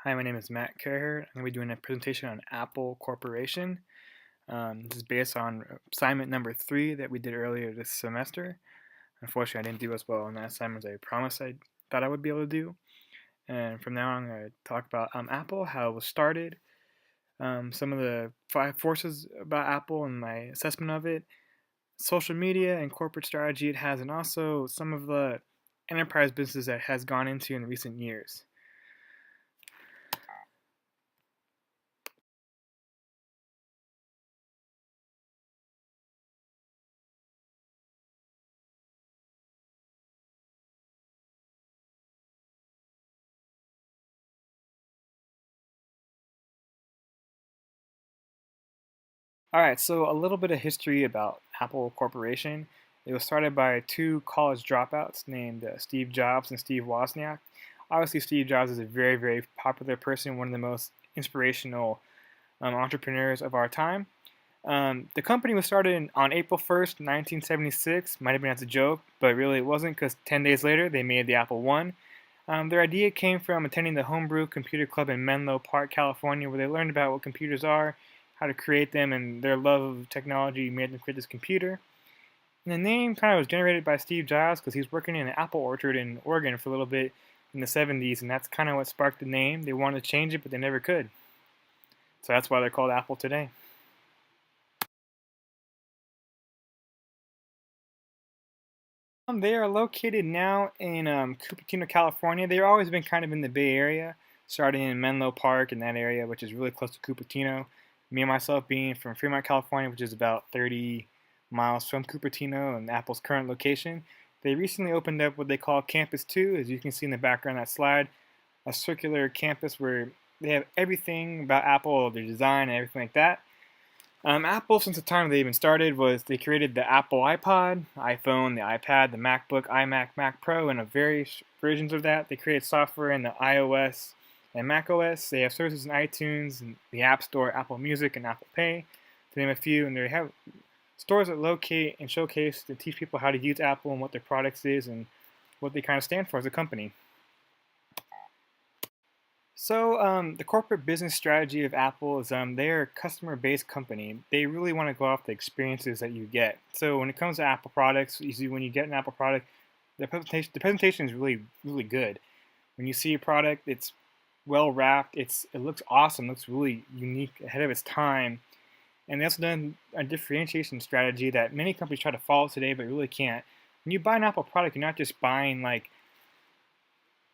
Hi, my name is Matt Kerher. I'm going to be doing a presentation on Apple Corporation. This is based on assignment number 3 that we did earlier this semester. Unfortunately, I didn't do as well on that assignment as I promised I thought I would be able to do. And from now on, I'm going to talk about Apple, how it was started, some of the 5 forces about Apple and my assessment of it, social media and corporate strategy it has, and also some of the enterprise business that it has gone into in recent years. All right, so a little bit of history about Apple Corporation. It was started by two college dropouts named Steve Jobs and Steve Wozniak. Obviously, Steve Jobs is a very, very popular person, one of the most inspirational entrepreneurs of our time. The company was started on April 1st, 1976. Might have been as a joke, but really it wasn't because 10 days later they made the Apple I. Their idea came from attending the Homebrew Computer Club in Menlo Park, California, where they learned about what computers are, how to create them, and their love of technology made them create this computer. And the name kind of was generated by Steve Jobs because he was working in an apple orchard in Oregon for a little bit in the 70s, and that's kind of what sparked the name. They wanted to change it, but they never could. So that's why they're called Apple today. They are located now in Cupertino, California. They've always been kind of in the Bay Area, starting in Menlo Park in that area, which is really close to Cupertino. Me and myself being from Fremont, California, which is about 30 miles from Cupertino and Apple's current location. They recently opened up what they call Campus 2, as you can see in the background of that slide, a circular campus where they have everything about Apple, their design, and everything like that. Apple, since the time they even started, was they created the Apple iPod, iPhone, the iPad, the MacBook, iMac, Mac Pro, and various versions of that. They created software in the iOS and Mac OS. They have services in iTunes, and the App Store, Apple Music, and Apple Pay, to name a few. And they have stores that locate and showcase to teach people how to use Apple and what their products is and what they kind of stand for as a company. So the corporate business strategy of Apple is they're a customer-based company. They really want to go off the experiences that you get. So when it comes to Apple products, usually when you get an Apple product, the presentation is really really good. When you see a product, it's well wrapped. It looks awesome. Looks really unique, ahead of its time. And that's done a differentiation strategy that many companies try to follow today, but really can't. When you buy an Apple product, you're not just buying like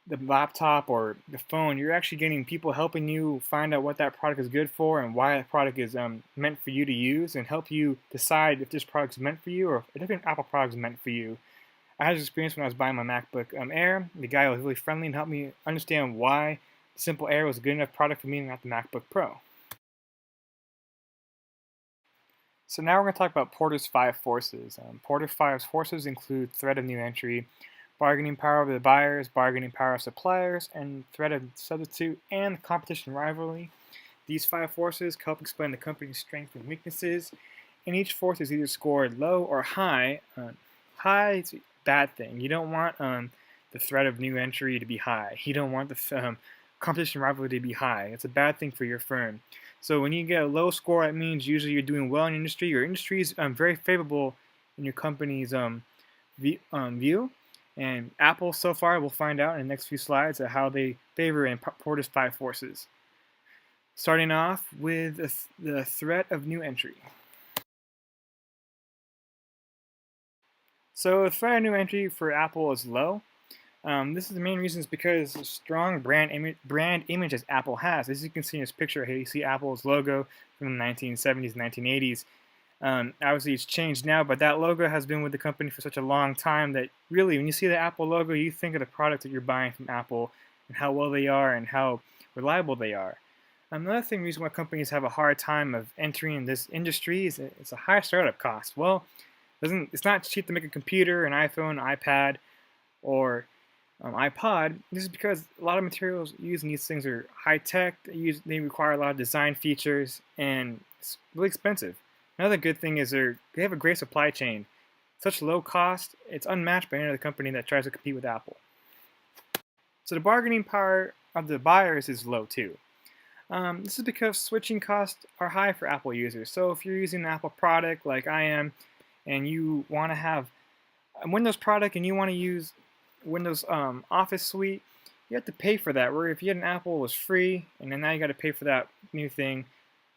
the laptop or the phone, you're actually getting people helping you find out what that product is good for and why that product is meant for you to use, and help you decide if this product is meant for you or if a different Apple product is meant for you. I had this experience when I was buying my MacBook Air. The guy was really friendly and helped me understand why the Simple Air was a good enough product for me and not the MacBook Pro. So now we're going to talk about Porter's 5 forces. Porter's 5 forces include threat of new entry, bargaining power of the buyers, bargaining power of suppliers, and threat of substitute and competition rivalry. These 5 forces help explain the company's strengths and weaknesses, and each force is either scored low or high. High is a bad thing. You don't want the threat of new entry to be high. You don't want the competition rivalry to be high. It's a bad thing for your firm. So when you get a low score, that means usually you're doing well in your industry. Your industry is very favorable in your company's view. And Apple, so far, we'll find out in the next few slides how they favor and Porter's 5 forces. Starting off with the threat of new entry. So the threat of new entry for Apple is low. This is the main reason is because the strong brand image as Apple has. As you can see in this picture here, you see Apple's logo from the 1970s, 1980s. Obviously, it's changed now, but that logo has been with the company for such a long time that really, when you see the Apple logo, you think of the product that you're buying from Apple and how well they are and how reliable they are. Another reason why companies have a hard time of entering this industry is it's a high startup cost. Well, it's not cheap to make a computer, an iPhone, iPad, or iPod. This is because a lot of materials used in these things are high tech. They require a lot of design features, and it's really expensive. Another good thing is they have a great supply chain. Such low cost, it's unmatched by any other company that tries to compete with Apple. So the bargaining power of the buyers is low too. This is because switching costs are high for Apple users. So if you're using an Apple product like I am, and you want to have a Windows product and you want to use Windows Office Suite, you have to pay for that. Where if you had an Apple, it was free, and then now you got to pay for that new thing.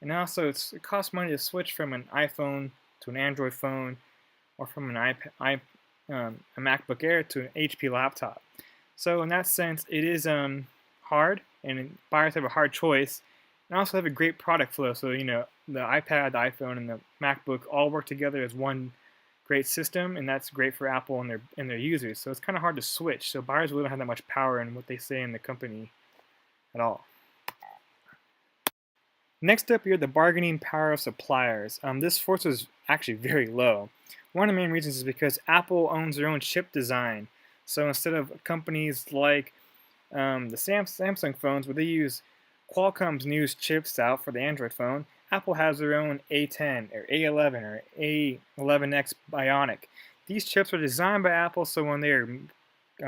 And also, it costs money to switch from an iPhone to an Android phone, or from an a MacBook Air to an HP laptop. So in that sense, it is hard, and buyers have a hard choice, and also have a great product flow. So the iPad, the iPhone, and the MacBook all work together as one great system, and that's great for Apple and their users. So it's kind of hard to switch. So buyers really don't have that much power in what they say in the company at all. Next up, we have the bargaining power of suppliers. This force is actually very low. One of the main reasons is because Apple owns their own chip design. So instead of companies like the Samsung phones, where they use Qualcomm's newest chips out for the Android phone, Apple has their own A10 or A11 or A11X Bionic. These chips are designed by Apple, so when they are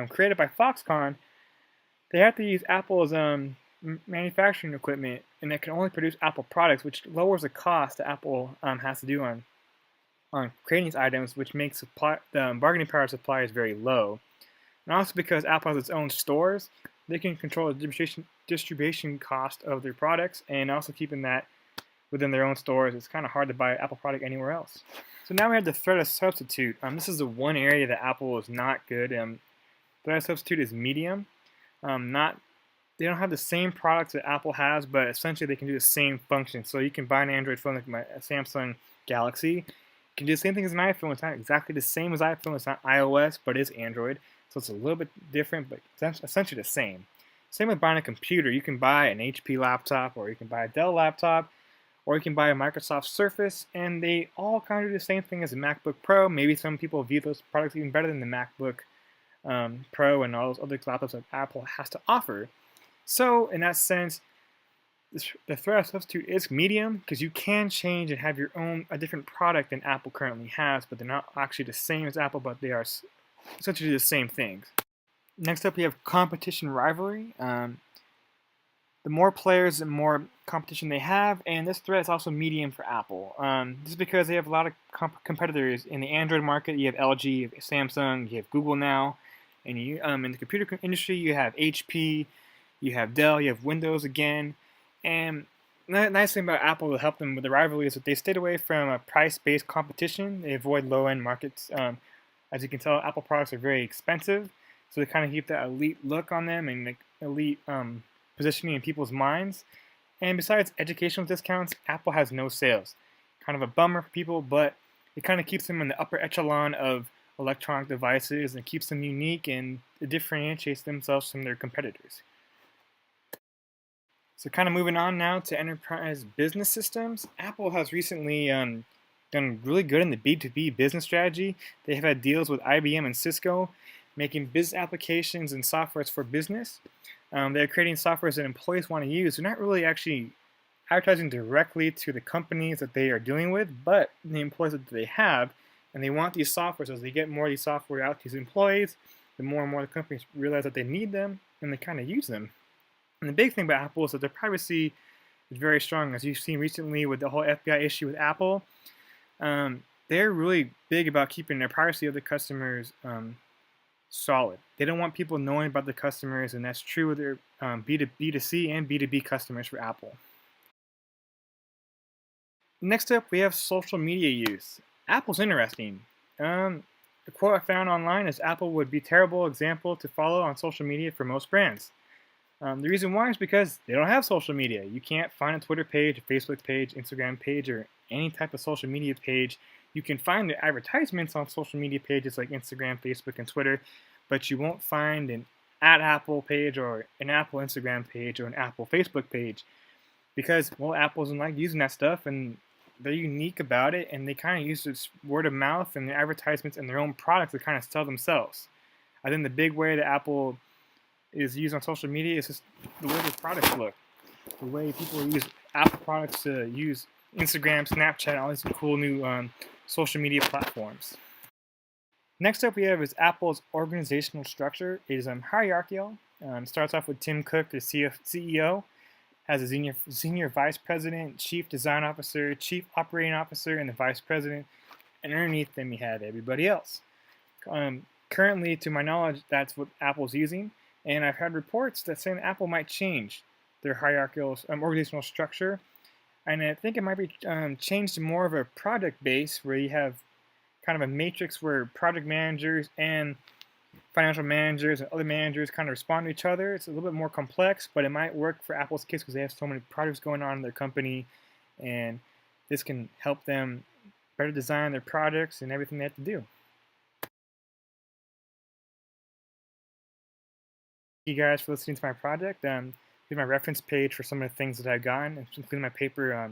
created by Foxconn, they have to use Apple's manufacturing equipment, and it can only produce Apple products, which lowers the cost that Apple has to do on creating these items, which makes the bargaining power of suppliers very low. And also because Apple has its own stores, they can control the distribution cost of their products, and also keeping that within their own stores. It's kind of hard to buy an Apple product anywhere else. So now we have the threat of substitute. This is the one area that Apple is not good. Threat of substitute is medium. They don't have the same products that Apple has, but essentially they can do the same function. So you can buy an Android phone like my Samsung Galaxy. You can do the same thing as an iPhone. It's not exactly the same as iPhone. It's not iOS, but it's Android. So it's a little bit different, but it's essentially the same. Same with buying a computer. You can buy an HP laptop, or you can buy a Dell laptop, or you can buy a Microsoft Surface, and they all kind of do the same thing as a MacBook Pro. Maybe some people view those products even better than the MacBook Pro and all those other laptops that Apple has to offer. So in that sense, the threat of substitute is medium, because you can change and have a different product than Apple currently has, but they're not actually the same as Apple, but they are essentially the same things. Next up, we have competition rivalry. The more players, the more competition they have, and this threat is also medium for Apple. This is because they have a lot of competitors in the Android market. You have LG, you have Samsung, you have Google now, and in the computer industry, you have HP, you have Dell, you have Windows again. And the nice thing about Apple to help them with the rivalry is that they stayed away from a price-based competition. They avoid low-end markets. As you can tell, Apple products are very expensive, so they kind of keep that elite look on them and the elite positioning in people's minds. And besides educational discounts, Apple has no sales. Kind of a bummer for people, but it kind of keeps them in the upper echelon of electronic devices and keeps them unique, and it differentiates themselves from their competitors. So kind of moving on now to enterprise business systems. Apple has recently done really good in the B2B business strategy. They have had deals with IBM and Cisco, making business applications and softwares for business. They're creating softwares that employees want to use. They're not really actually advertising directly to the companies that they are dealing with, but the employees that they have, and they want these softwares. As they get more of these software out to these employees, the more and more the companies realize that they need them, and they kind of use them. And the big thing about Apple is that their privacy is very strong. As you've seen recently with the whole FBI issue with Apple, they're really big about keeping their privacy of the customers solid. They don't want people knowing about the customers, and that's true with their B2C and B2B customers for Apple. Next up, we have social media use. Apple's interesting. The quote I found online is, "Apple would be a terrible example to follow on social media for most brands." The reason why is because they don't have social media. You can't find a Twitter page, a Facebook page, Instagram page, or any type of social media page. You can find the advertisements on social media pages like Instagram, Facebook, and Twitter, but you won't find an @Apple page or an Apple Instagram page or an Apple Facebook page, because, well, Apple doesn't like using that stuff, and they're unique about it, and they kind of use this word of mouth and their advertisements and their own products to kind of sell themselves. I think the big way that Apple is used on social media is just the way the products look. The way people use Apple products to use Instagram, Snapchat, all these cool new social media platforms. Next up we have is Apple's organizational structure. It is hierarchical. Starts off with Tim Cook, the CEO, has a senior vice president, chief design officer, chief operating officer, and the vice president. And underneath them, you have everybody else. Currently, to my knowledge, that's what Apple's using. And I've had reports that saying Apple might change their hierarchical organizational structure. And I think it might be changed to more of a project base where you have kind of a matrix where project managers and financial managers and other managers kind of respond to each other. It's a little bit more complex, but it might work for Apple's case because they have so many projects going on in their company, and this can help them better design their projects and everything they have to do. Thank you guys for listening to my project. Here's my reference page for some of the things that I've gotten, including my paper.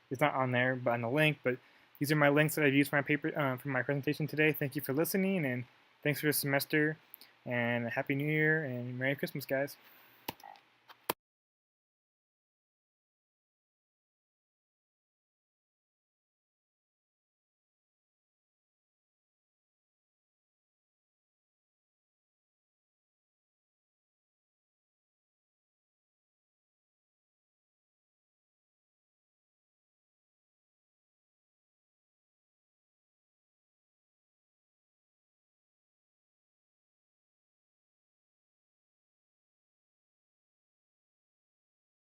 It's not on there, but on the link. But these are my links that I've used for my paper for my presentation today. Thank you for listening, and thanks for the semester. And Happy New Year and Merry Christmas, guys.